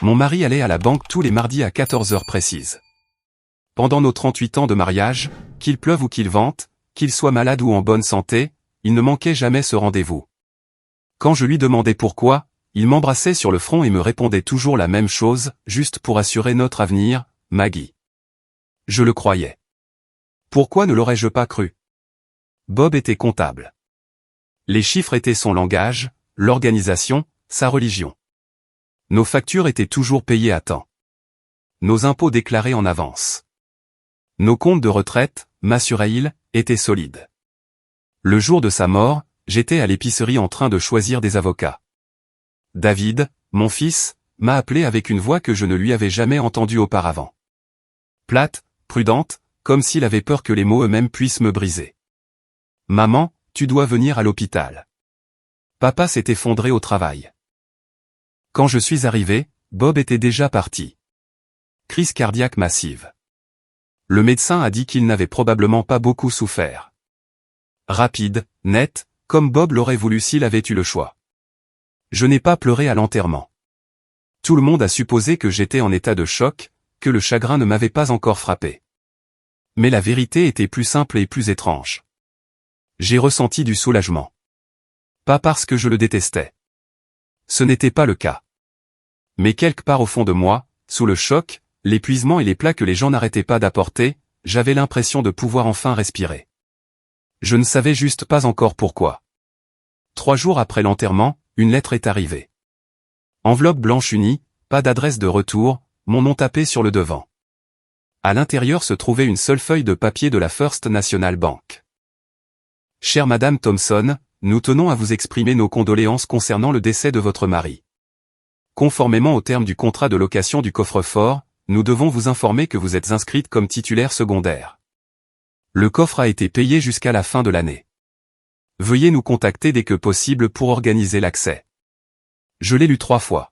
Mon mari allait à la banque tous les mardis à 14 heures précises. Pendant nos 38 ans de mariage, qu'il pleuve ou qu'il vente, qu'il soit malade ou en bonne santé, il ne manquait jamais ce rendez-vous. Quand je lui demandais pourquoi, il m'embrassait sur le front et me répondait toujours la même chose, juste pour assurer notre avenir, Maggie. Je le croyais. Pourquoi ne l'aurais-je pas cru? Bob était comptable. Les chiffres étaient son langage, l'organisation, sa religion. Nos factures étaient toujours payées à temps. Nos impôts déclarés en avance. Nos comptes de retraite, m'assurait-il, étaient solides. Le jour de sa mort, j'étais à l'épicerie en train de choisir des avocats. David, mon fils, m'a appelé avec une voix que je ne lui avais jamais entendue auparavant. Plate, prudente, comme s'il avait peur que les mots eux-mêmes puissent me briser. Maman, tu dois venir à l'hôpital. Papa s'est effondré au travail. Quand je suis arrivé, Bob était déjà parti. Crise cardiaque massive. Le médecin a dit qu'il n'avait probablement pas beaucoup souffert. Rapide, net, comme Bob l'aurait voulu s'il avait eu le choix. Je n'ai pas pleuré à l'enterrement. Tout le monde a supposé que j'étais en état de choc, que le chagrin ne m'avait pas encore frappé. Mais la vérité était plus simple et plus étrange. J'ai ressenti du soulagement. Pas parce que je le détestais. Ce n'était pas le cas. Mais quelque part au fond de moi, sous le choc, l'épuisement et les plats que les gens n'arrêtaient pas d'apporter, j'avais l'impression de pouvoir enfin respirer. Je ne savais juste pas encore pourquoi. 3 jours après l'enterrement, une lettre est arrivée. Enveloppe blanche unie, pas d'adresse de retour, mon nom tapé sur le devant. À l'intérieur se trouvait une seule feuille de papier de la First National Bank. Chère Madame Thompson, nous tenons à vous exprimer nos condoléances concernant le décès de votre mari. Conformément aux termes du contrat de location du coffre-fort, nous devons vous informer que vous êtes inscrite comme titulaire secondaire. Le coffre a été payé jusqu'à la fin de l'année. Veuillez nous contacter dès que possible pour organiser l'accès. Je l'ai lu 3 fois.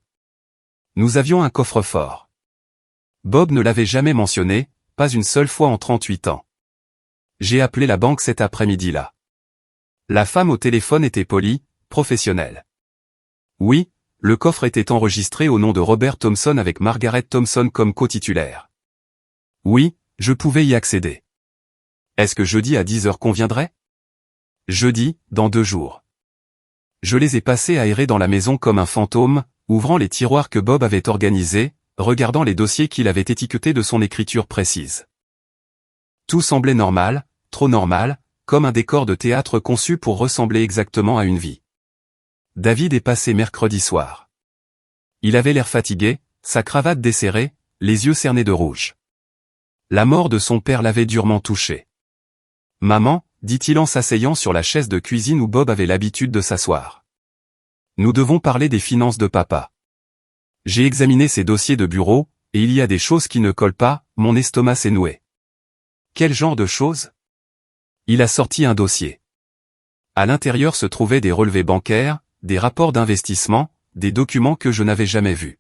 Nous avions un coffre-fort. Bob ne l'avait jamais mentionné, pas une seule fois en 38 ans. J'ai appelé la banque cet après-midi-là. La femme au téléphone était polie, professionnelle. Oui, le coffre était enregistré au nom de Robert Thompson avec Margaret Thompson comme co-titulaire. Oui, je pouvais y accéder. Est-ce que jeudi à 10 heures conviendrait? Jeudi, dans 2 jours. Je les ai passés à errer dans la maison comme un fantôme, ouvrant les tiroirs que Bob avait organisés, regardant les dossiers qu'il avait étiquetés de son écriture précise. Tout semblait normal, trop normal, comme un décor de théâtre conçu pour ressembler exactement à une vie. David est passé mercredi soir. Il avait l'air fatigué, sa cravate desserrée, les yeux cernés de rouge. La mort de son père l'avait durement touché. Maman, dit-il en s'asseyant sur la chaise de cuisine où Bob avait l'habitude de s'asseoir. Nous devons parler des finances de papa. J'ai examiné ses dossiers de bureau, et il y a des choses qui ne collent pas, mon estomac s'est noué. Quel genre de choses? Il a sorti un dossier. À l'intérieur se trouvaient des relevés bancaires, des rapports d'investissement, des documents que je n'avais jamais vus.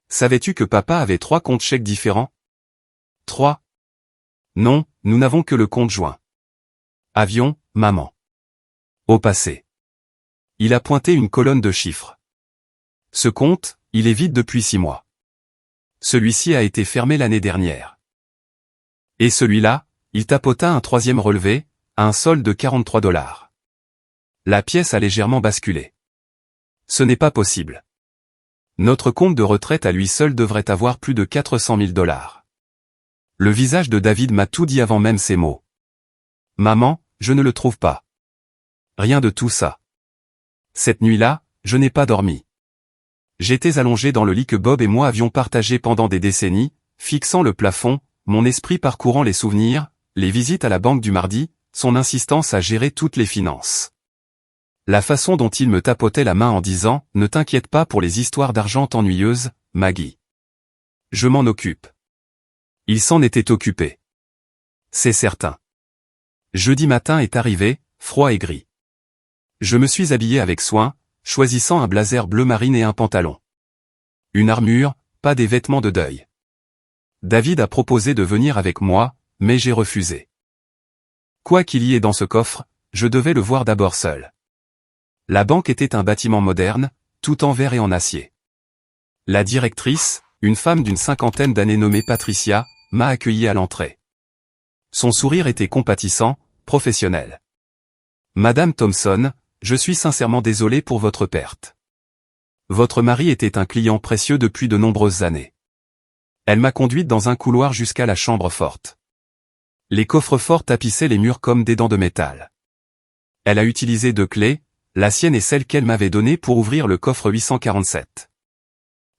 Savais-tu que papa avait 3 comptes chèques différents? 3. Non, nous n'avons que le compte joint. Avion, maman. Au passé. Il a pointé une colonne de chiffres. Ce compte, il est vide depuis 6 mois. Celui-ci a été fermé l'année dernière. Et celui-là, il tapota un 3e relevé, à un solde de $43. La pièce a légèrement basculé. Ce n'est pas possible. Notre compte de retraite à lui seul devrait avoir plus de $400 000. Le visage de David m'a tout dit avant même ces mots. Maman, je ne le trouve pas. Rien de tout ça. Cette nuit-là, je n'ai pas dormi. J'étais allongé dans le lit que Bob et moi avions partagé pendant des décennies, fixant le plafond, mon esprit parcourant les souvenirs, les visites à la banque du mardi, son insistance à gérer toutes les finances. La façon dont il me tapotait la main en disant « Ne t'inquiète pas pour les histoires d'argent ennuyeuses, Maggie. Je m'en occupe. » Il s'en était occupé. C'est certain. Jeudi matin est arrivé, froid et gris. Je me suis habillé avec soin, choisissant un blazer bleu marine et un pantalon. Une armure, pas des vêtements de deuil. David a proposé de venir avec moi, mais j'ai refusé. Quoi qu'il y ait dans ce coffre, je devais le voir d'abord seul. La banque était un bâtiment moderne, tout en verre et en acier. La directrice, une femme d'une cinquantaine d'années nommée Patricia, m'a accueilli à l'entrée. Son sourire était compatissant, professionnel. Madame Thompson, je suis sincèrement désolé pour votre perte. Votre mari était un client précieux depuis de nombreuses années. Elle m'a conduite dans un couloir jusqu'à la chambre forte. Les coffres forts tapissaient les murs comme des dents de métal. Elle a utilisé 2 clés, la sienne et celle qu'elle m'avait donnée pour ouvrir le coffre 847.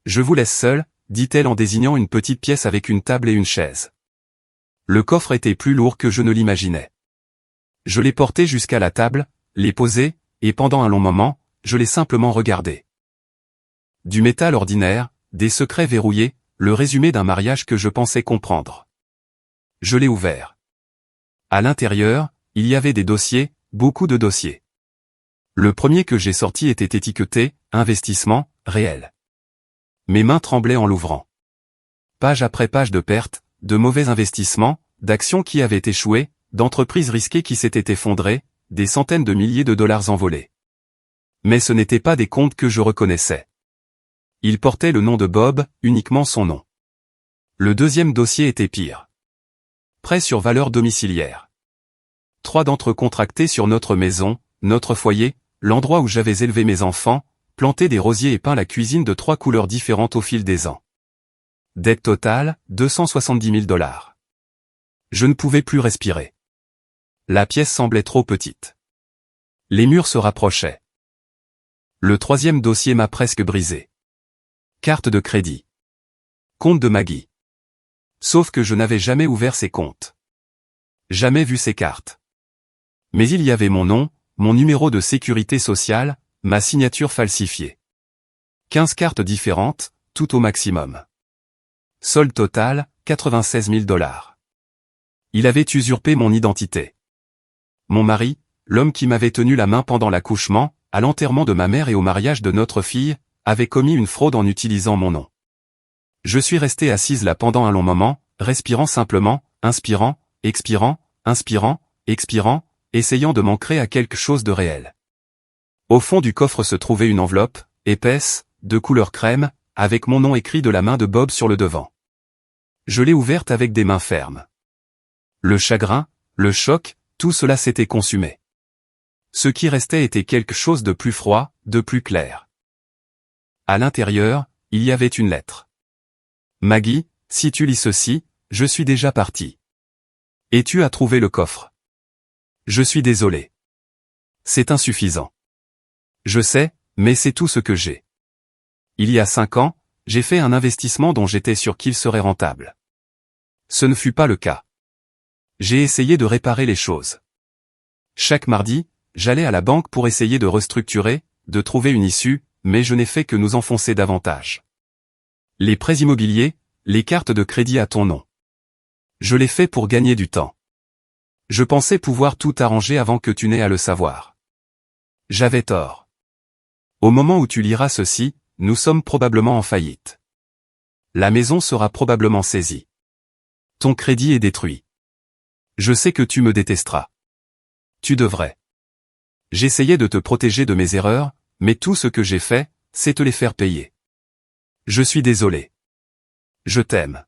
Je vous laisse seul, dit-elle en désignant une petite pièce avec une table et une chaise. Le coffre était plus lourd que je ne l'imaginais. Je l'ai porté jusqu'à la table, l'ai posé, et pendant un long moment, je l'ai simplement regardé. Du métal ordinaire, des secrets verrouillés, le résumé d'un mariage que je pensais comprendre. Je l'ai ouvert. À l'intérieur, il y avait des dossiers, beaucoup de dossiers. Le premier que j'ai sorti était étiqueté « Investissement, réel ». Mes mains tremblaient en l'ouvrant. Page après page de pertes, de mauvais investissements, d'actions qui avaient échoué, d'entreprises risquées qui s'étaient effondrées, des centaines de milliers de dollars envolés. Mais ce n'étaient pas des comptes que je reconnaissais. Ils portaient le nom de Bob, uniquement son nom. Le deuxième dossier était pire. Prêt sur valeur domiciliaire. 3 d'entre eux contractés sur notre maison, notre foyer, l'endroit où j'avais élevé mes enfants, planté des rosiers et peint la cuisine de 3 couleurs différentes au fil des ans. Dette totale, 270 000 $. Je ne pouvais plus respirer. La pièce semblait trop petite. Les murs se rapprochaient. Le troisième dossier m'a presque brisé. Carte de crédit. Compte de Maggie. Sauf que je n'avais jamais ouvert ces comptes. Jamais vu ces cartes. Mais il y avait mon nom, mon numéro de sécurité sociale, ma signature falsifiée. 15 cartes différentes, tout au maximum. Solde total, 96 000 $. Il avait usurpé mon identité. Mon mari, l'homme qui m'avait tenu la main pendant l'accouchement, à l'enterrement de ma mère et au mariage de notre fille, avait commis une fraude en utilisant mon nom. Je suis resté assise là pendant un long moment, respirant simplement, inspirant, expirant, essayant de m'ancrer à quelque chose de réel. Au fond du coffre se trouvait une enveloppe, épaisse, de couleur crème, avec mon nom écrit de la main de Bob sur le devant. Je l'ai ouverte avec des mains fermes. Le chagrin, le choc, tout cela s'était consumé. Ce qui restait était quelque chose de plus froid, de plus clair. À l'intérieur, il y avait une lettre. Maggie, si tu lis ceci, je suis déjà parti. Et tu as trouvé le coffre. Je suis désolé. C'est insuffisant. Je sais, mais c'est tout ce que j'ai. Il y a 5 ans, j'ai fait un investissement dont j'étais sûr qu'il serait rentable. Ce ne fut pas le cas. J'ai essayé de réparer les choses. Chaque mardi, j'allais à la banque pour essayer de restructurer, de trouver une issue, mais je n'ai fait que nous enfoncer davantage. Les prêts immobiliers, les cartes de crédit à ton nom. Je l'ai fait pour gagner du temps. Je pensais pouvoir tout arranger avant que tu n'aies à le savoir. J'avais tort. Au moment où tu liras ceci, nous sommes probablement en faillite. La maison sera probablement saisie. Ton crédit est détruit. Je sais que tu me détesteras. Tu devrais. J'essayais de te protéger de mes erreurs, mais tout ce que j'ai fait, c'est te les faire payer. Je suis désolé. Je t'aime.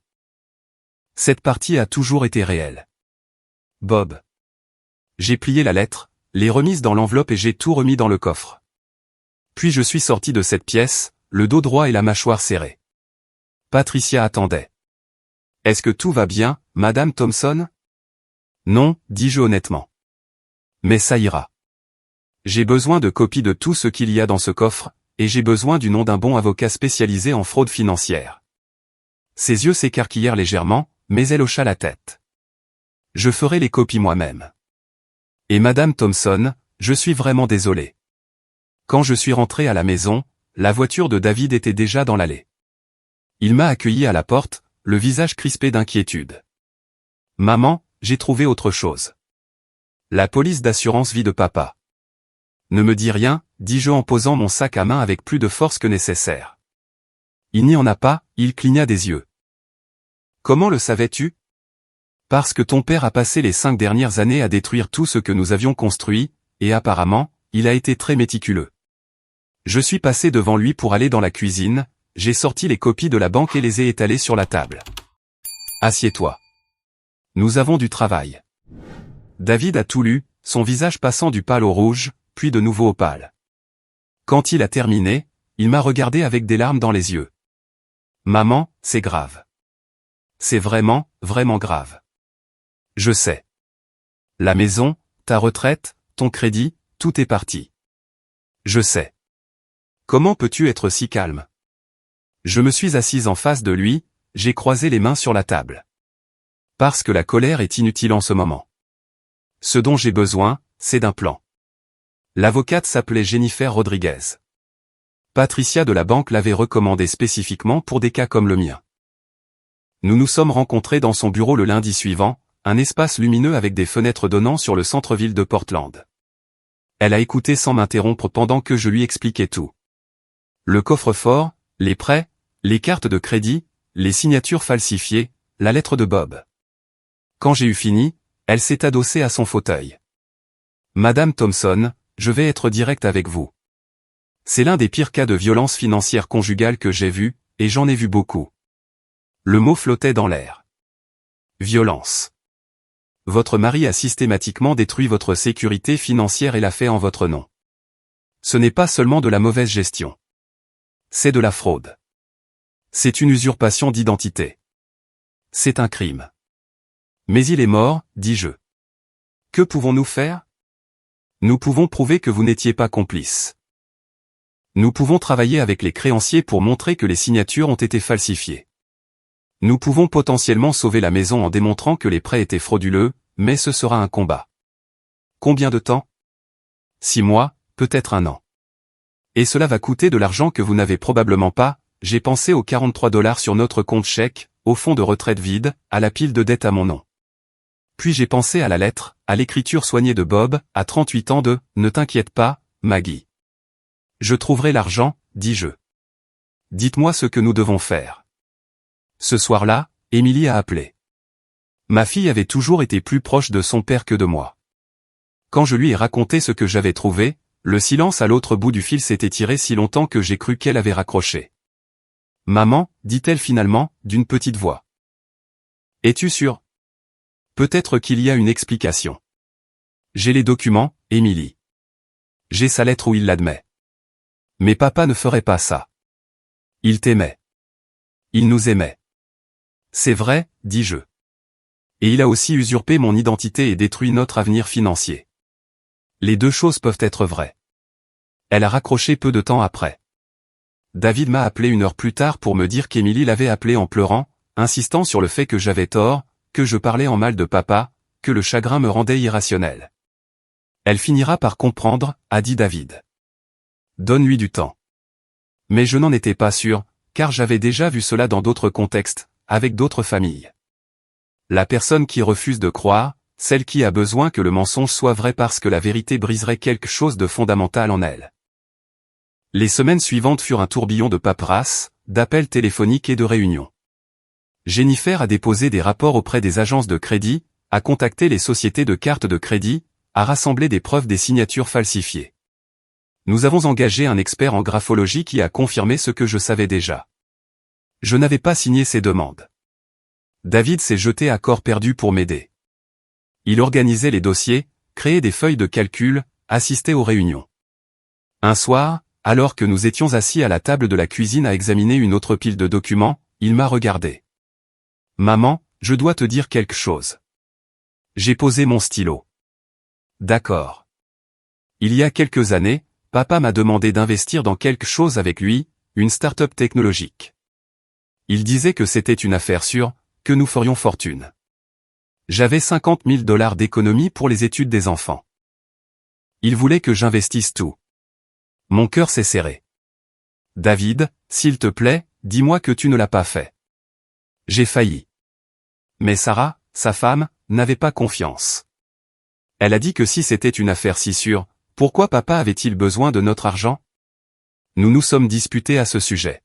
Cette partie a toujours été réelle. Bob. J'ai plié la lettre, l'ai remise dans l'enveloppe et j'ai tout remis dans le coffre. Puis je suis sorti de cette pièce, le dos droit et la mâchoire serrée. Patricia attendait. Est-ce que tout va bien, Madame Thompson? Non, dis-je honnêtement. Mais ça ira. J'ai besoin de copies de tout ce qu'il y a dans ce coffre, et j'ai besoin du nom d'un bon avocat spécialisé en fraude financière. Ses yeux s'écarquillèrent légèrement, mais elle hocha la tête. Je ferai les copies moi-même. Et Madame Thompson, je suis vraiment désolé. Quand je suis rentré à la maison, la voiture de David était déjà dans l'allée. Il m'a accueilli à la porte, le visage crispé d'inquiétude. Maman, j'ai trouvé autre chose. La police d'assurance vie de papa. Ne me dis rien, dis-je en posant mon sac à main avec plus de force que nécessaire. Il n'y en a pas, il cligna des yeux. Comment le savais-tu? Parce que ton père a passé les 5 dernières années à détruire tout ce que nous avions construit, et apparemment, il a été très méticuleux. Je suis passé devant lui pour aller dans la cuisine, j'ai sorti les copies de la banque et les ai étalées sur la table. Assieds-toi. Nous avons du travail. David a tout lu, son visage passant du pâle au rouge, puis de nouveau au pâle. Quand il a terminé, il m'a regardé avec des larmes dans les yeux. Maman, c'est grave. C'est vraiment, vraiment grave. Je sais. La maison, ta retraite, ton crédit, tout est parti. Je sais. Comment peux-tu être si calme? Je me suis assise en face de lui, j'ai croisé les mains sur la table. Parce que la colère est inutile en ce moment. Ce dont j'ai besoin, c'est d'un plan. L'avocate s'appelait Jennifer Rodriguez. Patricia de la banque l'avait recommandé spécifiquement pour des cas comme le mien. Nous nous sommes rencontrés dans son bureau le lundi suivant, un espace lumineux avec des fenêtres donnant sur le centre-ville de Portland. Elle a écouté sans m'interrompre pendant que je lui expliquais tout. Le coffre-fort, les prêts, les cartes de crédit, les signatures falsifiées, la lettre de Bob. Quand j'ai eu fini, elle s'est adossée à son fauteuil. Madame Thompson, je vais être direct avec vous. C'est l'un des pires cas de violence financière conjugale que j'ai vu, et j'en ai vu beaucoup. Le mot flottait dans l'air. Violence. Votre mari a systématiquement détruit votre sécurité financière et l'a fait en votre nom. Ce n'est pas seulement de la mauvaise gestion. C'est de la fraude. C'est une usurpation d'identité. C'est un crime. Mais il est mort, dis-je. Que pouvons-nous faire? Nous pouvons prouver que vous n'étiez pas complice. Nous pouvons travailler avec les créanciers pour montrer que les signatures ont été falsifiées. Nous pouvons potentiellement sauver la maison en démontrant que les prêts étaient frauduleux, mais ce sera un combat. Combien de temps? 6 mois, peut-être 1 an. Et cela va coûter de l'argent que vous n'avez probablement pas. J'ai pensé aux $43 sur notre compte chèque, au fonds de retraite vide, à la pile de dettes à mon nom. Puis j'ai pensé à la lettre, à l'écriture soignée de Bob, à 38 ans de « Ne t'inquiète pas, Maggie. Je trouverai l'argent », dis-je. Dites-moi ce que nous devons faire. Ce soir-là, Emily a appelé. Ma fille avait toujours été plus proche de son père que de moi. Quand je lui ai raconté ce que j'avais trouvé, le silence à l'autre bout du fil s'est étiré si longtemps que j'ai cru qu'elle avait raccroché. « Maman, dit-elle finalement, d'une petite voix. Es-tu sûre? Peut-être qu'il y a une explication. J'ai les documents, Emily. J'ai sa lettre où il l'admet. Mais papa ne ferait pas ça. Il t'aimait. Il nous aimait. C'est vrai, dis-je. Et il a aussi usurpé mon identité et détruit notre avenir financier. Les deux choses peuvent être vraies. Elle a raccroché peu de temps après. David m'a appelé 1 heure plus tard pour me dire qu'Emily l'avait appelé en pleurant, insistant sur le fait que j'avais tort, que je parlais en mal de papa, que le chagrin me rendait irrationnel. Elle finira par comprendre, a dit David. Donne-lui du temps. Mais je n'en étais pas sûr, car j'avais déjà vu cela dans d'autres contextes, avec d'autres familles. La personne qui refuse de croire, celle qui a besoin que le mensonge soit vrai parce que la vérité briserait quelque chose de fondamental en elle. Les semaines suivantes furent un tourbillon de paperasse, d'appels téléphoniques et de réunions. Jennifer a déposé des rapports auprès des agences de crédit, a contacté les sociétés de cartes de crédit, a rassemblé des preuves des signatures falsifiées. Nous avons engagé un expert en graphologie qui a confirmé ce que je savais déjà. Je n'avais pas signé ces demandes. David s'est jeté à corps perdu pour m'aider. Il organisait les dossiers, créait des feuilles de calcul, assistait aux réunions. Un soir, alors que nous étions assis à la table de la cuisine à examiner une autre pile de documents, il m'a regardé. « Maman, je dois te dire quelque chose. » J'ai posé mon stylo. « D'accord. Il y a quelques années, papa m'a demandé d'investir dans quelque chose avec lui, une start-up technologique. Il disait que c'était une affaire sûre, que nous ferions fortune. J'avais $50 000 d'économie pour les études des enfants. Il voulait que j'investisse tout. Mon cœur s'est serré. David, s'il te plaît, dis-moi que tu ne l'as pas fait. J'ai failli. Mais Sarah, sa femme, n'avait pas confiance. Elle a dit que si c'était une affaire si sûre, pourquoi papa avait-il besoin de notre argent? Nous nous sommes disputés à ce sujet.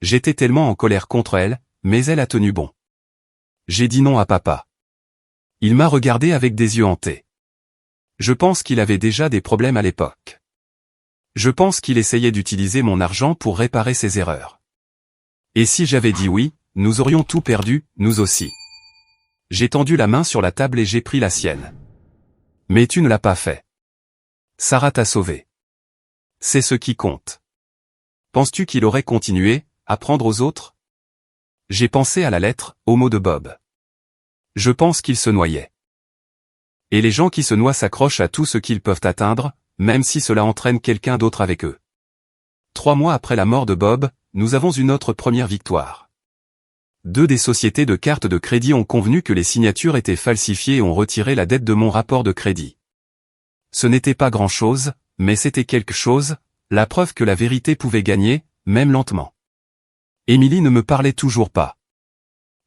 J'étais tellement en colère contre elle, mais elle a tenu bon. J'ai dit non à papa. Il m'a regardé avec des yeux hantés. Je pense qu'il avait déjà des problèmes à l'époque. Je pense qu'il essayait d'utiliser mon argent pour réparer ses erreurs. Et si j'avais dit oui, nous aurions tout perdu, nous aussi. J'ai tendu la main sur la table et j'ai pris la sienne. Mais tu ne l'as pas fait. Sarah t'a sauvé. C'est ce qui compte. Penses-tu qu'il aurait continué, à prendre aux autres? J'ai pensé à la lettre, aux mots de Bob. Je pense qu'il se noyait. Et les gens qui se noient s'accrochent à tout ce qu'ils peuvent atteindre, même si cela entraîne quelqu'un d'autre avec eux. 3 mois après la mort de Bob, nous avons une autre première victoire. 2 des sociétés de cartes de crédit ont convenu que les signatures étaient falsifiées et ont retiré la dette de mon rapport de crédit. Ce n'était pas grand-chose, mais c'était quelque chose, la preuve que la vérité pouvait gagner, même lentement. Émilie ne me parlait toujours pas.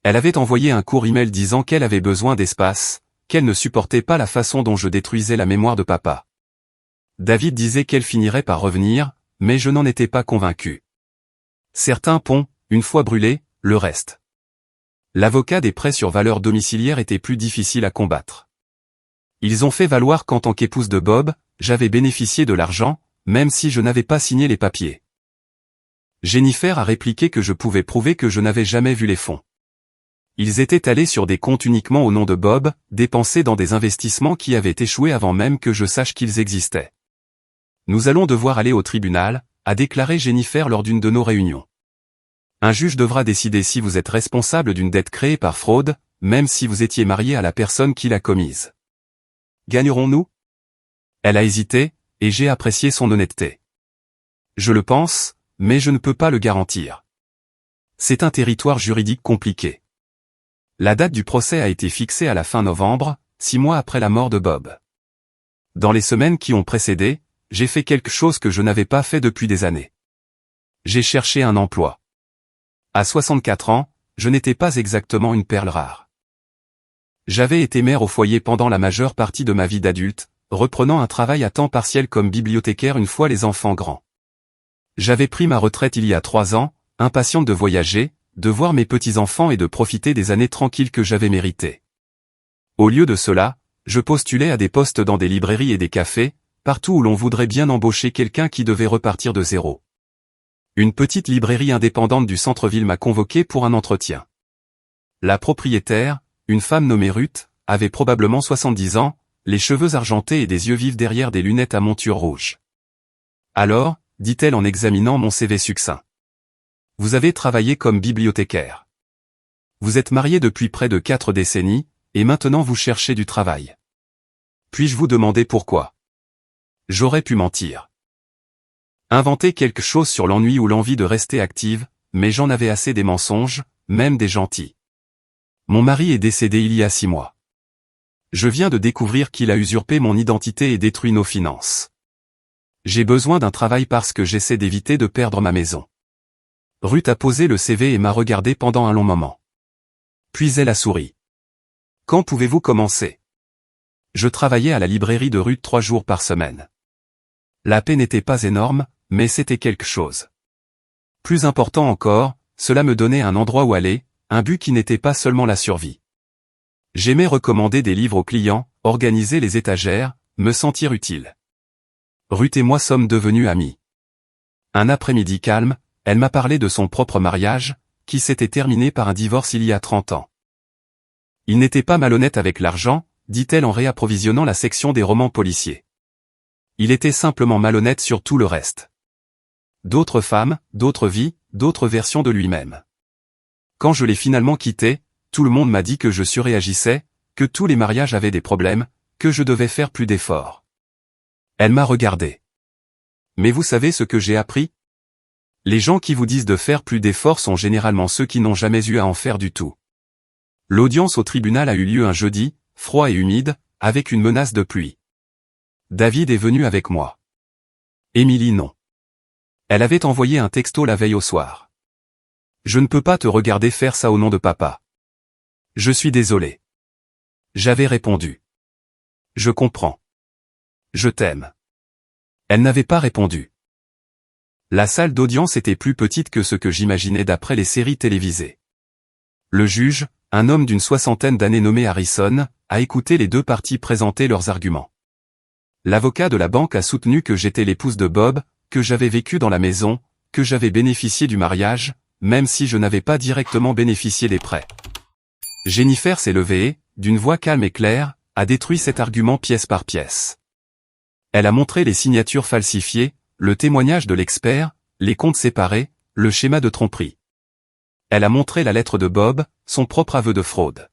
Elle avait envoyé un court email disant qu'elle avait besoin d'espace, qu'elle ne supportait pas la façon dont je détruisais la mémoire de papa. David disait qu'elle finirait par revenir, mais je n'en étais pas convaincu. Certains ponts, une fois brûlés, le reste. L'avocat des prêts sur valeur domiciliaire était plus difficile à combattre. Ils ont fait valoir qu'en tant qu'épouse de Bob, j'avais bénéficié de l'argent, même si je n'avais pas signé les papiers. Jennifer a répliqué que je pouvais prouver que je n'avais jamais vu les fonds. Ils étaient allés sur des comptes uniquement au nom de Bob, dépensés dans des investissements qui avaient échoué avant même que je sache qu'ils existaient. Nous allons devoir aller au tribunal, a déclaré Jennifer lors d'une de nos réunions. Un juge devra décider si vous êtes responsable d'une dette créée par fraude, même si vous étiez marié à la personne qui l'a commise. Gagnerons-nous? Elle a hésité, et j'ai apprécié son honnêteté. Je le pense, mais je ne peux pas le garantir. C'est un territoire juridique compliqué. La date du procès a été fixée à la fin novembre, 6 mois après la mort de Bob. Dans les semaines qui ont précédé, j'ai fait quelque chose que je n'avais pas fait depuis des années. J'ai cherché un emploi. À 64 ans, je n'étais pas exactement une perle rare. J'avais été mère au foyer pendant la majeure partie de ma vie d'adulte, reprenant un travail à temps partiel comme bibliothécaire une fois les enfants grands. J'avais pris ma retraite il y a 3 ans, impatiente de voyager, de voir mes petits-enfants et de profiter des années tranquilles que j'avais méritées. Au lieu de cela, je postulais à des postes dans des librairies et des cafés, partout où l'on voudrait bien embaucher quelqu'un qui devait repartir de zéro. Une petite librairie indépendante du centre-ville m'a convoqué pour un entretien. La propriétaire, une femme nommée Ruth, avait probablement 70 ans, les cheveux argentés et des yeux vifs derrière des lunettes à monture rouge. Alors, dit-elle en examinant mon CV succinct. Vous avez travaillé comme bibliothécaire. Vous êtes marié depuis près de 4 décennies, et maintenant vous cherchez du travail. Puis-je vous demander pourquoi? J'aurais pu mentir. Inventer quelque chose sur l'ennui ou l'envie de rester active, mais j'en avais assez des mensonges, même des gentils. Mon mari est décédé il y a 6 mois. Je viens de découvrir qu'il a usurpé mon identité et détruit nos finances. J'ai besoin d'un travail parce que j'essaie d'éviter de perdre ma maison. Ruth a posé le CV et m'a regardé pendant un long moment. Puis elle a souri. Quand pouvez-vous commencer? Je travaillais à la librairie de Ruth 3 jours par semaine. La paie n'était pas énorme, mais c'était quelque chose. Plus important encore, cela me donnait un endroit où aller, un but qui n'était pas seulement la survie. J'aimais recommander des livres aux clients, organiser les étagères, me sentir utile. Ruth et moi sommes devenus amis. Un après-midi calme, elle m'a parlé de son propre mariage, qui s'était terminé par un divorce il y a 30 ans. Il n'était pas malhonnête avec l'argent, dit-elle en réapprovisionnant la section des romans policiers. Il était simplement malhonnête sur tout le reste. D'autres femmes, d'autres vies, d'autres versions de lui-même. Quand je l'ai finalement quitté, tout le monde m'a dit que je surréagissais, que tous les mariages avaient des problèmes, que je devais faire plus d'efforts. Elle m'a regardé. Mais vous savez ce que j'ai appris? Les gens qui vous disent de faire plus d'efforts sont généralement ceux qui n'ont jamais eu à en faire du tout. L'audience au tribunal a eu lieu un jeudi, froid et humide, avec une menace de pluie. David est venu avec moi. Émilie non. Elle avait envoyé un texto la veille au soir. Je ne peux pas te regarder faire ça au nom de papa. Je suis désolé. J'avais répondu. Je comprends. Je t'aime. Elle n'avait pas répondu. La salle d'audience était plus petite que ce que j'imaginais d'après les séries télévisées. Le juge, un homme d'une 60aine d'années nommé Harrison, a écouté les 2 parties présenter leurs arguments. L'avocat de la banque a soutenu que j'étais l'épouse de Bob, que j'avais vécu dans la maison, que j'avais bénéficié du mariage, même si je n'avais pas directement bénéficié des prêts. Jennifer s'est levée et, d'une voix calme et claire, a détruit cet argument pièce par pièce. Elle a montré les signatures falsifiées, le témoignage de l'expert, les comptes séparés, le schéma de tromperie. Elle a montré la lettre de Bob, son propre aveu de fraude.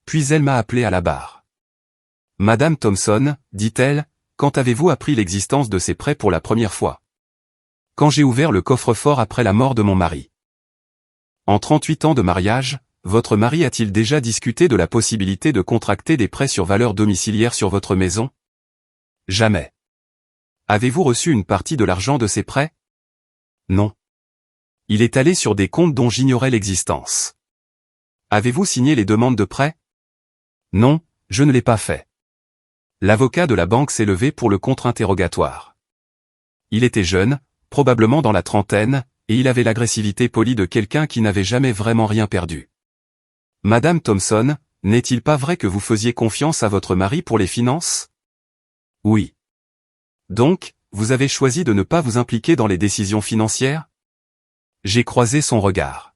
Puis elle m'a appelé à la barre. « Madame Thompson, dit-elle, quand avez-vous appris l'existence de ces prêts pour la première fois ? » « Quand j'ai ouvert le coffre-fort après la mort de mon mari. » « En 38 ans de mariage, votre mari a-t-il déjà discuté de la possibilité de contracter des prêts sur valeur domiciliaire sur votre maison ? » « Jamais. » « Avez-vous reçu une partie de l'argent de ces prêts ? » ?»« Non. » « Il est allé sur des comptes dont j'ignorais l'existence. » « Avez-vous signé les demandes de prêt ? » ?»« Non, je ne l'ai pas fait. » L'avocat de la banque s'est levé pour le contre-interrogatoire. Il était jeune, probablement dans la trentaine, et il avait l'agressivité polie de quelqu'un qui n'avait jamais vraiment rien perdu. « Madame Thompson, n'est-il pas vrai que vous faisiez confiance à votre mari pour les finances ? » ?»« Oui. »« Donc, vous avez choisi de ne pas vous impliquer dans les décisions financières ? » J'ai croisé son regard.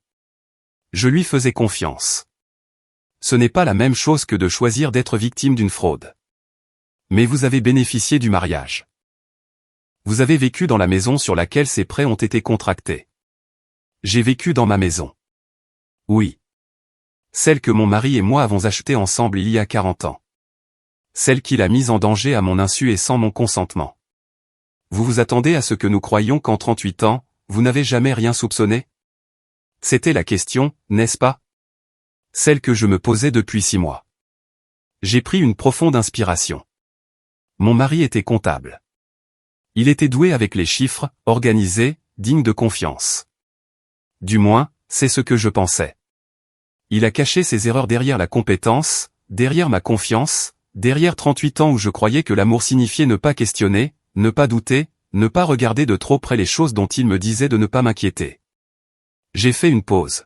Je lui faisais confiance. Ce n'est pas la même chose que de choisir d'être victime d'une fraude. Mais vous avez bénéficié du mariage. Vous avez vécu dans la maison sur laquelle ces prêts ont été contractés. J'ai vécu dans ma maison. Oui. Celle que mon mari et moi avons achetée ensemble il y a 40 ans. Celle qu'il a mise en danger à mon insu et sans mon consentement. Vous vous attendez à ce que nous croyions qu'en 38 ans, vous n'avez jamais rien soupçonné ? C'était la question, n'est-ce pas ? Celle que je me posais depuis 6 mois. J'ai pris une profonde inspiration. Mon mari était comptable. Il était doué avec les chiffres, organisé, digne de confiance. Du moins, c'est ce que je pensais. Il a caché ses erreurs derrière la compétence, derrière ma confiance, derrière 38 ans où je croyais que l'amour signifiait ne pas questionner, ne pas douter, ne pas regarder de trop près les choses dont il me disait de ne pas m'inquiéter. J'ai fait une pause.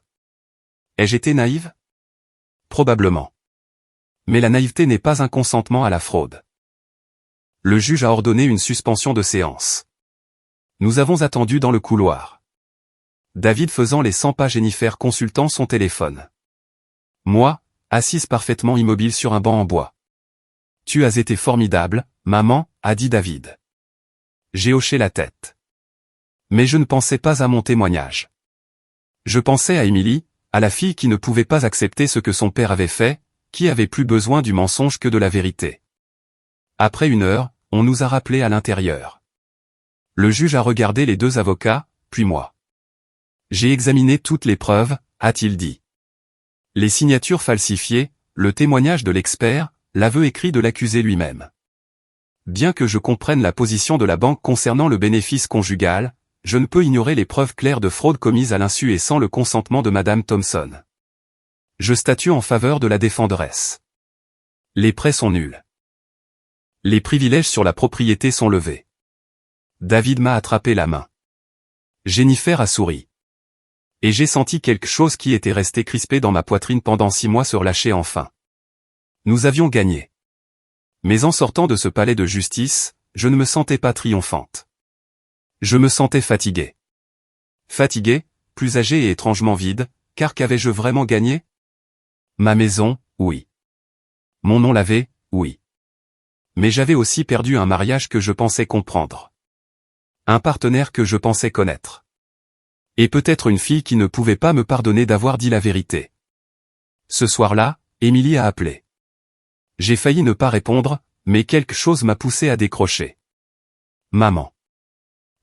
Ai-je été naïve ? Probablement. Mais la naïveté n'est pas un consentement à la fraude. Le juge a ordonné une suspension de séance. Nous avons attendu dans le couloir. David faisant les 100 pas, Jennifer consultant son téléphone. Moi, assise parfaitement immobile sur un banc en bois. « Tu as été formidable, maman, » a dit David. J'ai hoché la tête. Mais je ne pensais pas à mon témoignage. Je pensais à Emily, à la fille qui ne pouvait pas accepter ce que son père avait fait, qui avait plus besoin du mensonge que de la vérité. Après 1 heure, on nous a rappelés à l'intérieur. Le juge a regardé les 2 avocats, puis moi. J'ai examiné toutes les preuves, a-t-il dit. Les signatures falsifiées, le témoignage de l'expert, l'aveu écrit de l'accusé lui-même. Bien que je comprenne la position de la banque concernant le bénéfice conjugal, je ne peux ignorer les preuves claires de fraude commises à l'insu et sans le consentement de Madame Thompson. Je statue en faveur de la défenderesse. Les prêts sont nuls. Les privilèges sur la propriété sont levés. David m'a attrapé la main. Jennifer a souri. Et j'ai senti quelque chose qui était resté crispé dans ma poitrine pendant 6 mois se relâcher enfin. Nous avions gagné. Mais en sortant de ce palais de justice, je ne me sentais pas triomphante. Je me sentais fatigué. Fatigué, plus âgé et étrangement vide, car qu'avais-je vraiment gagné ? Ma maison, oui. Mon nom lavé, oui. Mais j'avais aussi perdu un mariage que je pensais comprendre. Un partenaire que je pensais connaître. Et peut-être une fille qui ne pouvait pas me pardonner d'avoir dit la vérité. Ce soir-là, Emily a appelé. J'ai failli ne pas répondre, mais quelque chose m'a poussé à décrocher. Maman.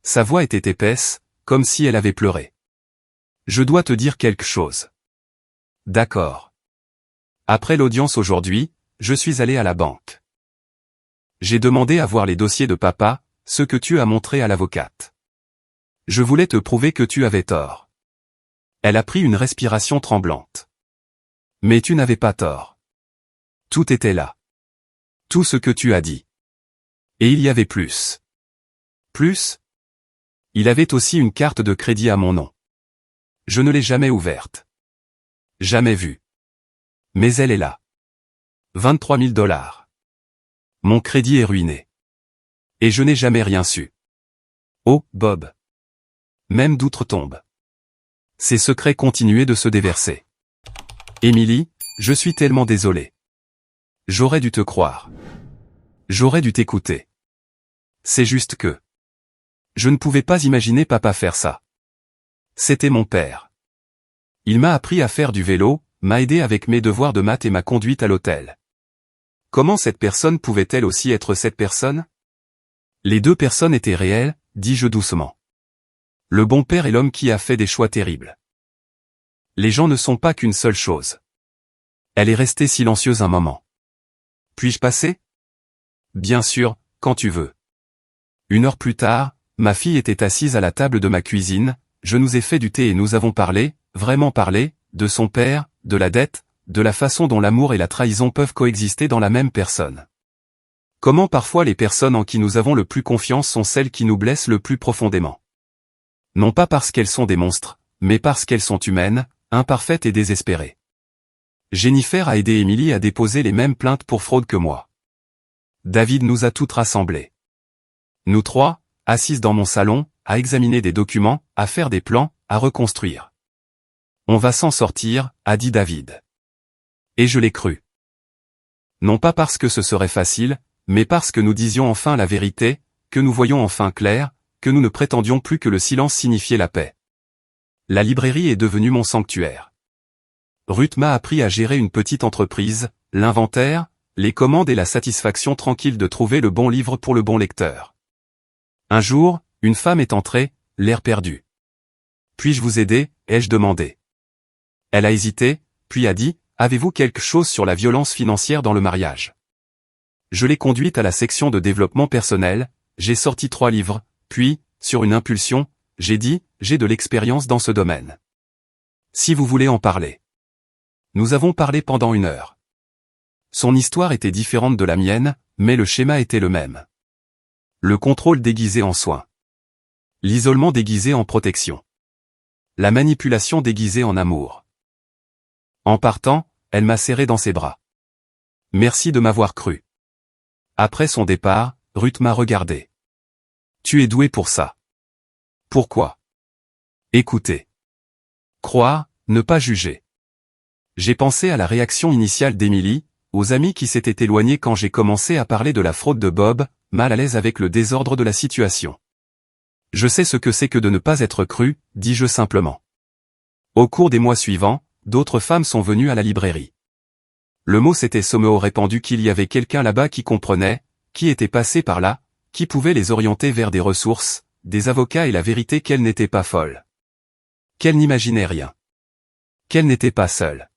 Sa voix était épaisse, comme si elle avait pleuré. Je dois te dire quelque chose. D'accord. Après l'audience aujourd'hui, je suis allé à la banque. J'ai demandé à voir les dossiers de papa, ce que tu as montré à l'avocate. Je voulais te prouver que tu avais tort. Elle a pris une respiration tremblante. Mais tu n'avais pas tort. Tout était là. Tout ce que tu as dit. Et il y avait plus. Plus ? Il avait aussi une carte de crédit à mon nom. Je ne l'ai jamais ouverte. Jamais vue. Mais elle est là. 23 000 $. Mon crédit est ruiné. Et je n'ai jamais rien su. Oh, Bob. Même d'outre-tombe. Ses secrets continuaient de se déverser. Émilie, je suis tellement désolé. J'aurais dû te croire. J'aurais dû t'écouter. C'est juste que... Je ne pouvais pas imaginer papa faire ça. C'était mon père. Il m'a appris à faire du vélo, m'a aidé avec mes devoirs de maths et m'a conduite à l'hôtel. Comment cette personne pouvait-elle aussi être cette personne? Les deux personnes étaient réelles, dis-je doucement. Le bon père est l'homme qui a fait des choix terribles. Les gens ne sont pas qu'une seule chose. Elle est restée silencieuse un moment. Puis-je passer? Bien sûr, quand tu veux. 1 heure plus tard, ma fille était assise à la table de ma cuisine, je nous ai fait du thé et nous avons parlé, vraiment parlé, de son père, de la dette, de la façon dont l'amour et la trahison peuvent coexister dans la même personne. Comment parfois les personnes en qui nous avons le plus confiance sont celles qui nous blessent le plus profondément. Non pas parce qu'elles sont des monstres, mais parce qu'elles sont humaines, imparfaites et désespérées. Jennifer a aidé Émilie à déposer les mêmes plaintes pour fraude que moi. David nous a toutes rassemblées. Nous trois, assises dans mon salon, à examiner des documents, à faire des plans, à reconstruire. On va s'en sortir, a dit David. Et je l'ai cru. Non pas parce que ce serait facile, mais parce que nous disions enfin la vérité, que nous voyions enfin clair, que nous ne prétendions plus que le silence signifiait la paix. La librairie est devenue mon sanctuaire. Ruth m'a appris à gérer une petite entreprise, l'inventaire, les commandes et la satisfaction tranquille de trouver le bon livre pour le bon lecteur. Un jour, une femme est entrée, l'air perdu. « Puis-je vous aider ?» ai-je demandé. Elle a hésité, puis a dit « Avez-vous quelque chose sur la violence financière dans le mariage ?» Je l'ai conduite à la section de développement personnel, j'ai sorti 3 livres, puis, sur une impulsion, j'ai dit « J'ai de l'expérience dans ce domaine. Si vous voulez en parler. » Nous avons parlé pendant 1 heure. Son histoire était différente de la mienne, mais le schéma était le même. Le contrôle déguisé en soin. L'isolement déguisé en protection. La manipulation déguisée en amour. En partant, elle m'a serré dans ses bras. Merci de m'avoir cru. Après son départ, Ruth m'a regardé. Tu es doué pour ça. Pourquoi? Écoutez. Croire, ne pas juger. J'ai pensé à la réaction initiale d'Émilie, aux amis qui s'étaient éloignés quand j'ai commencé à parler de la fraude de Bob, mal à l'aise avec le désordre de la situation. Je sais ce que c'est que de ne pas être cru, dis-je simplement. Au cours des mois suivants, d'autres femmes sont venues à la librairie. Le mot s'était somméo répandu qu'il y avait quelqu'un là-bas qui comprenait, qui était passé par là, qui pouvait les orienter vers des ressources, des avocats et la vérité qu'elle n'était pas folle. Qu'elle n'imaginait rien. Qu'elle n'était pas seule.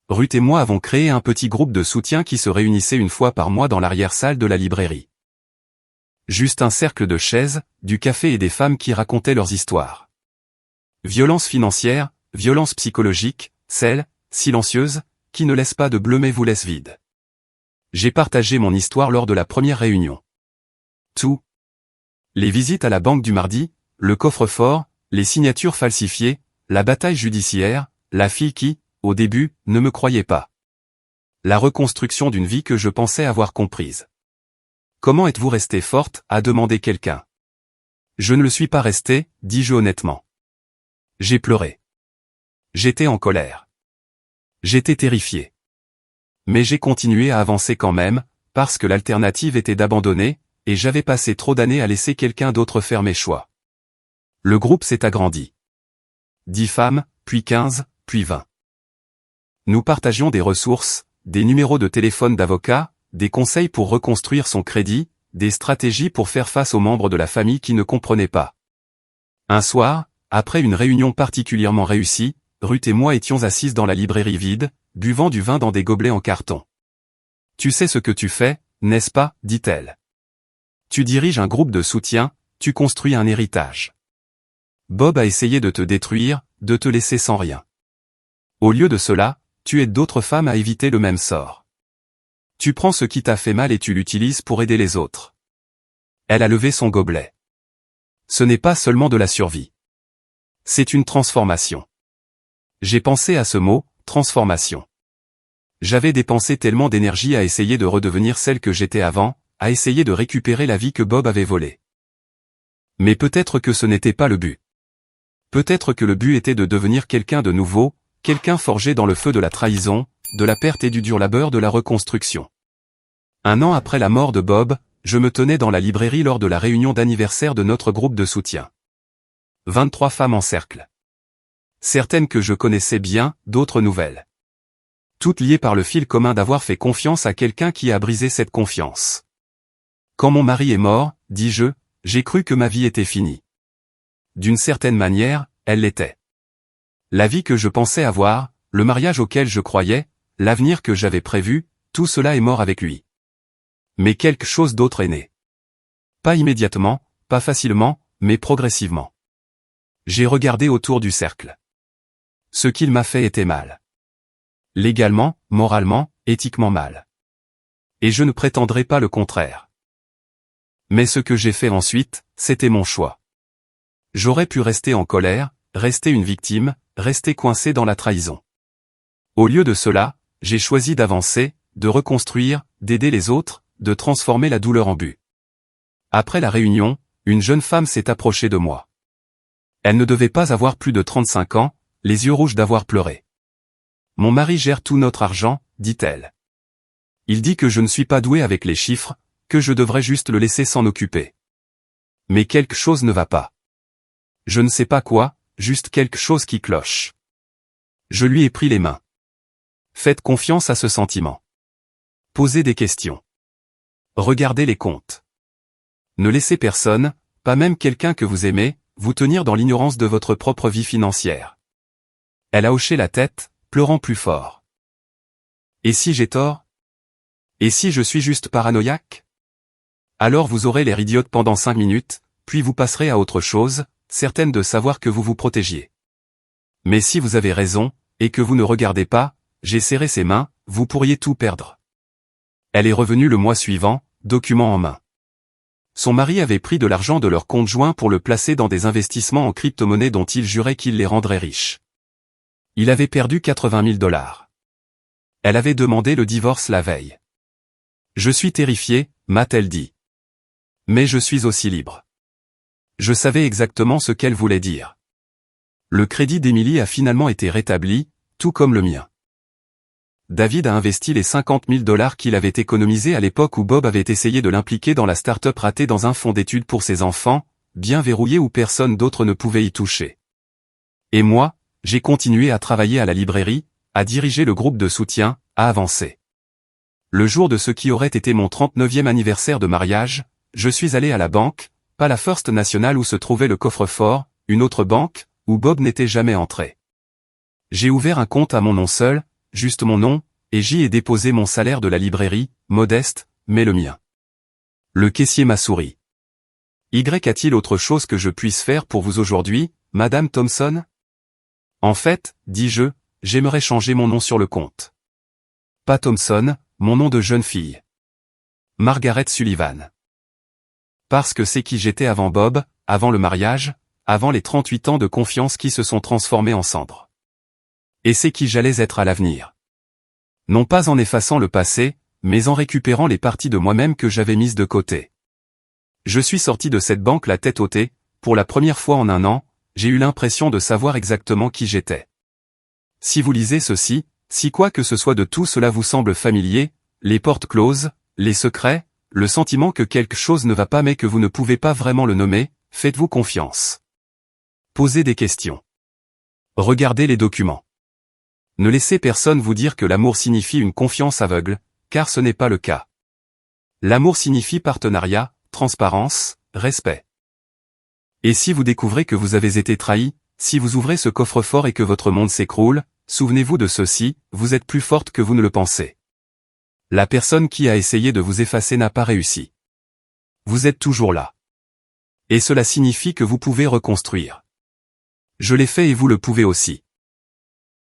Ruth et moi avons créé un petit groupe de soutien qui se réunissait 1 fois par mois dans l'arrière-salle de la librairie. Juste un cercle de chaises, du café et des femmes qui racontaient leurs histoires. Violence financière, violence psychologique, celle, silencieuse, qui ne laisse pas de bleu mais vous laisse vide. J'ai partagé mon histoire lors de la première réunion. Tout. Les visites à la banque du mardi, le coffre-fort, les signatures falsifiées, la bataille judiciaire, la fille qui, au début, ne me croyait pas. La reconstruction d'une vie que je pensais avoir comprise. Comment êtes-vous restée forte, a demandé quelqu'un. Je ne le suis pas restée, dis-je honnêtement. J'ai pleuré. J'étais en colère. J'étais terrifié. Mais j'ai continué à avancer quand même, parce que l'alternative était d'abandonner, et j'avais passé trop d'années à laisser quelqu'un d'autre faire mes choix. Le groupe s'est agrandi. 10 femmes, puis 15, puis 20. Nous partagions des ressources, des numéros de téléphone d'avocats, des conseils pour reconstruire son crédit, des stratégies pour faire face aux membres de la famille qui ne comprenaient pas. Un soir, après une réunion particulièrement réussie, Ruth et moi étions assises dans la librairie vide, buvant du vin dans des gobelets en carton. « Tu sais ce que tu fais, n'est-ce pas ?» dit-elle. « Tu diriges un groupe de soutien, tu construis un héritage. Bob a essayé de te détruire, de te laisser sans rien. Au lieu de cela, tu aides d'autres femmes à éviter le même sort. Tu prends ce qui t'a fait mal et tu l'utilises pour aider les autres. » Elle a levé son gobelet. Ce n'est pas seulement de la survie. C'est une transformation. J'ai pensé à ce mot, transformation. J'avais dépensé tellement d'énergie à essayer de redevenir celle que j'étais avant, à essayer de récupérer la vie que Bob avait volée. Mais peut-être que ce n'était pas le but. Peut-être que le but était de devenir quelqu'un de nouveau, quelqu'un forgé dans le feu de la trahison, de la perte et du dur labeur de la reconstruction. 1 an après la mort de Bob, je me tenais dans la librairie lors de la réunion d'anniversaire de notre groupe de soutien. 23 femmes en cercle. Certaines que je connaissais bien, d'autres nouvelles. Toutes liées par le fil commun d'avoir fait confiance à quelqu'un qui a brisé cette confiance. Quand mon mari est mort, dis-je, j'ai cru que ma vie était finie. D'une certaine manière, elle l'était. La vie que je pensais avoir, le mariage auquel je croyais, l'avenir que j'avais prévu, tout cela est mort avec lui. Mais quelque chose d'autre est né. Pas immédiatement, pas facilement, mais progressivement. J'ai regardé autour du cercle. Ce qu'il m'a fait était mal. Légalement, moralement, éthiquement mal. Et je ne prétendrai pas le contraire. Mais ce que j'ai fait ensuite, c'était mon choix. J'aurais pu rester en colère, rester une victime, rester coincé dans la trahison. Au lieu de cela, j'ai choisi d'avancer, de reconstruire, d'aider les autres, de transformer la douleur en but. Après la réunion, une jeune femme s'est approchée de moi. Elle ne devait pas avoir plus de 35 ans, les yeux rouges d'avoir pleuré. Mon mari gère tout notre argent, dit-elle. Il dit que je ne suis pas doué avec les chiffres, que je devrais juste le laisser s'en occuper. Mais quelque chose ne va pas. Je ne sais pas quoi, juste quelque chose qui cloche. Je lui ai pris les mains. Faites confiance à ce sentiment. Posez des questions. Regardez les comptes. Ne laissez personne, pas même quelqu'un que vous aimez, vous tenir dans l'ignorance de votre propre vie financière. Elle a hoché la tête, pleurant plus fort. Et si j'ai tort? Et si je suis juste paranoïaque? Alors vous aurez l'air idiote pendant 5 minutes, puis vous passerez à autre chose, certaine de savoir que vous vous protégiez. Mais si vous avez raison, et que vous ne regardez pas, j'ai serré ses mains, vous pourriez tout perdre. Elle est revenue le mois suivant, document en main. Son mari avait pris de l'argent de leur compte joint pour le placer dans des investissements en crypto-monnaies dont il jurait qu'il les rendrait riches. Il avait perdu 80 000 $. Elle avait demandé le divorce la veille. Je suis terrifié, m'a-t-elle dit. Mais je suis aussi libre. Je savais exactement ce qu'elle voulait dire. Le crédit d'Emily a finalement été rétabli, tout comme le mien. David a investi les 50 000 $ qu'il avait économisés à l'époque où Bob avait essayé de l'impliquer dans la start-up ratée dans un fonds d'études pour ses enfants, bien verrouillé où personne d'autre ne pouvait y toucher. Et moi, j'ai continué à travailler à la librairie, à diriger le groupe de soutien, à avancer. Le jour de ce qui aurait été mon 39e anniversaire de mariage, je suis allé à la banque, pas la First National où se trouvait le coffre-fort, une autre banque, où Bob n'était jamais entré. J'ai ouvert un compte à mon nom seul, juste mon nom, et j'y ai déposé mon salaire de la librairie, modeste, mais le mien. Le caissier m'a souri. A-t-il autre chose que je puisse faire pour vous aujourd'hui, Madame Thompson? En fait, dis-je, j'aimerais changer mon nom sur le compte. Pas Thompson, mon nom de jeune fille. Margaret Sullivan. Parce que c'est qui j'étais avant Bob, avant le mariage, avant les 38 ans de confiance qui se sont transformés en cendres. Et c'est qui j'allais être à l'avenir. Non pas en effaçant le passé, mais en récupérant les parties de moi-même que j'avais mises de côté. Je suis sorti de cette banque la tête hautée, pour la première fois en 1 an, j'ai eu l'impression de savoir exactement qui j'étais. Si vous lisez ceci, si quoi que ce soit de tout cela vous semble familier, les portes closes, les secrets, le sentiment que quelque chose ne va pas mais que vous ne pouvez pas vraiment le nommer, faites-vous confiance. Posez des questions. Regardez les documents. Ne laissez personne vous dire que l'amour signifie une confiance aveugle, car ce n'est pas le cas. L'amour signifie partenariat, transparence, respect. Et si vous découvrez que vous avez été trahi, si vous ouvrez ce coffre-fort et que votre monde s'écroule, souvenez-vous de ceci, vous êtes plus forte que vous ne le pensez. La personne qui a essayé de vous effacer n'a pas réussi. Vous êtes toujours là. Et cela signifie que vous pouvez reconstruire. Je l'ai fait et vous le pouvez aussi.